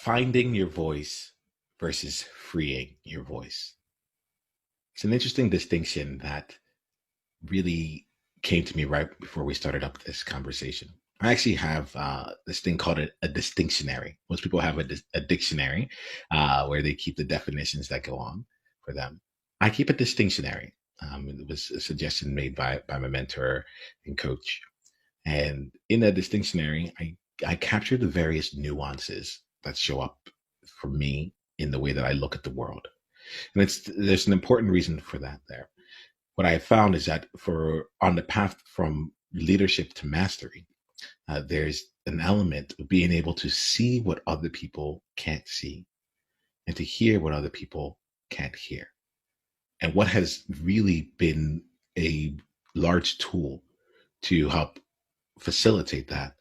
Finding your voice versus freeing your voice. It's an interesting distinction that really came to me right before we started up this conversation. I actually have this thing called a distinctionary. Most people have a dictionary where they keep the definitions that go on for them. I keep a distinctionary. It was a suggestion made by my mentor and coach. And in that distinctionary, I capture the various nuances that show up for me in the way that I look at the world. And there's an important reason for that there. What I have found is that for on the path from leadership to mastery, there's an element of being able to see what other people can't see and to hear what other people can't hear. And what has really been a large tool to help facilitate that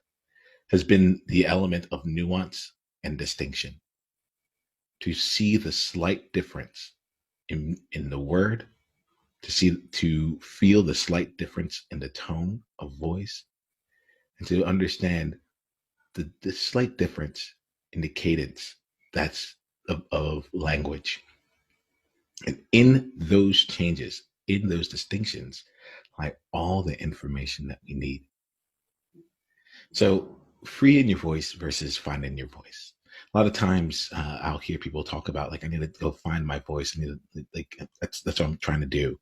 has been the element of nuance and distinction, to see the slight difference in the word, to feel the slight difference in the tone of voice, and to understand the slight difference in the cadence that's of language. And in those changes, in those distinctions, lie all the information that we need. So, freeing your voice versus finding your voice. A lot of times, I'll hear people talk about like, I need to go find my voice. I need to like that's what I'm trying to do.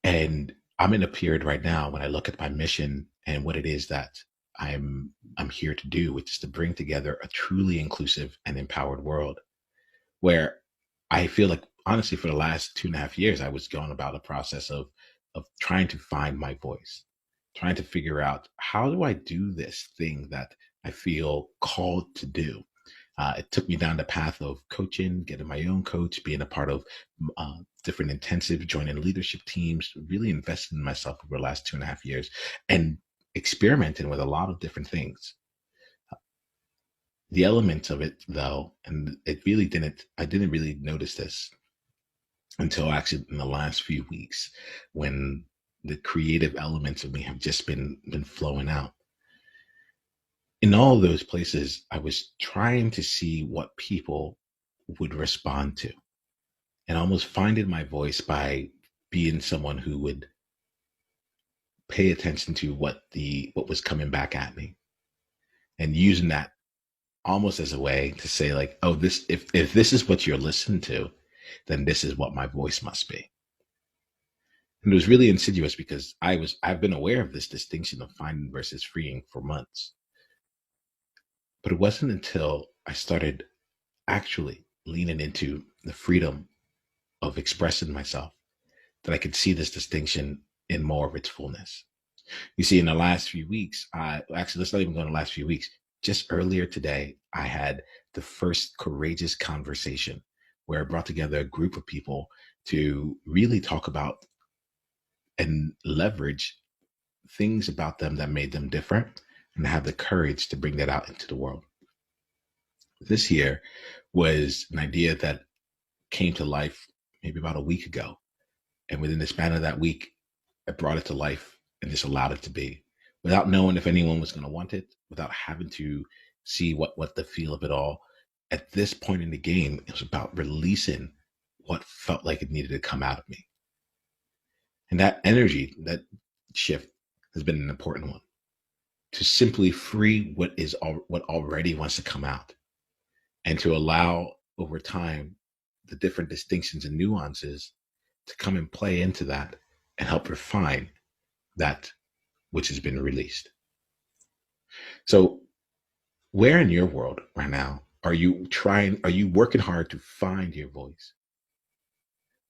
And I'm in a period right now when I look at my mission and what it is that I'm here to do, which is to bring together a truly inclusive and empowered world where I feel like honestly for the last 2.5 years I was going about a process of trying to find my voice, trying to figure out how do I do this thing that I feel called to do. It took me down the path of coaching, getting my own coach, being a part of different intensive, joining leadership teams, really investing in myself over the last 2.5 years and experimenting with a lot of different things. The element of it though, and I didn't really notice this until actually in the last few weeks when the creative elements of me have just been flowing out. In all those places, I was trying to see what people would respond to and almost finding my voice by being someone who would pay attention to what was coming back at me and using that almost as a way to say like, oh, this if this is what you're listening to, then this is what my voice must be. And it was really insidious because I've been aware of this distinction of finding versus freeing for months. But it wasn't until I started actually leaning into the freedom of expressing myself that I could see this distinction in more of its fullness. You see, in the last few weeks, let's not even go in the last few weeks. Just earlier today, I had the first courageous conversation where I brought together a group of people to really talk about and leverage things about them that made them different and have the courage to bring that out into the world. This here was an idea that came to life maybe about a week ago. And within the span of that week, I brought it to life and just allowed it to be without knowing if anyone was going to want it, without having to see what the feel of it all. At this point in the game, it was about releasing what felt like it needed to come out of me. And that energy, that shift has been an important one to simply free what already wants to come out and to allow over time the different distinctions and nuances to come and play into that and help refine that which has been released. So where in your world right now are you working hard to find your voice?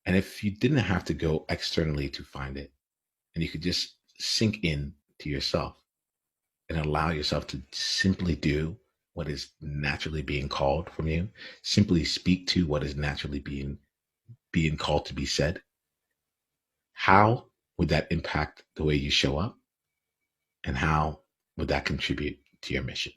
And if you didn't have to go externally to find it, and you could just sink in to yourself and allow yourself to simply do what is naturally being called from you, simply speak to what is naturally being called to be said, how would that impact the way you show up? And how would that contribute to your mission?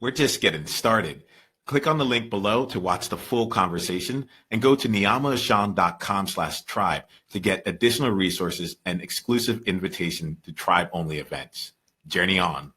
We're just getting started. Click on the link below to watch the full conversation and go to niyamaashawn.com/tribe to get additional resources and exclusive invitation to tribe-only events. Journey on.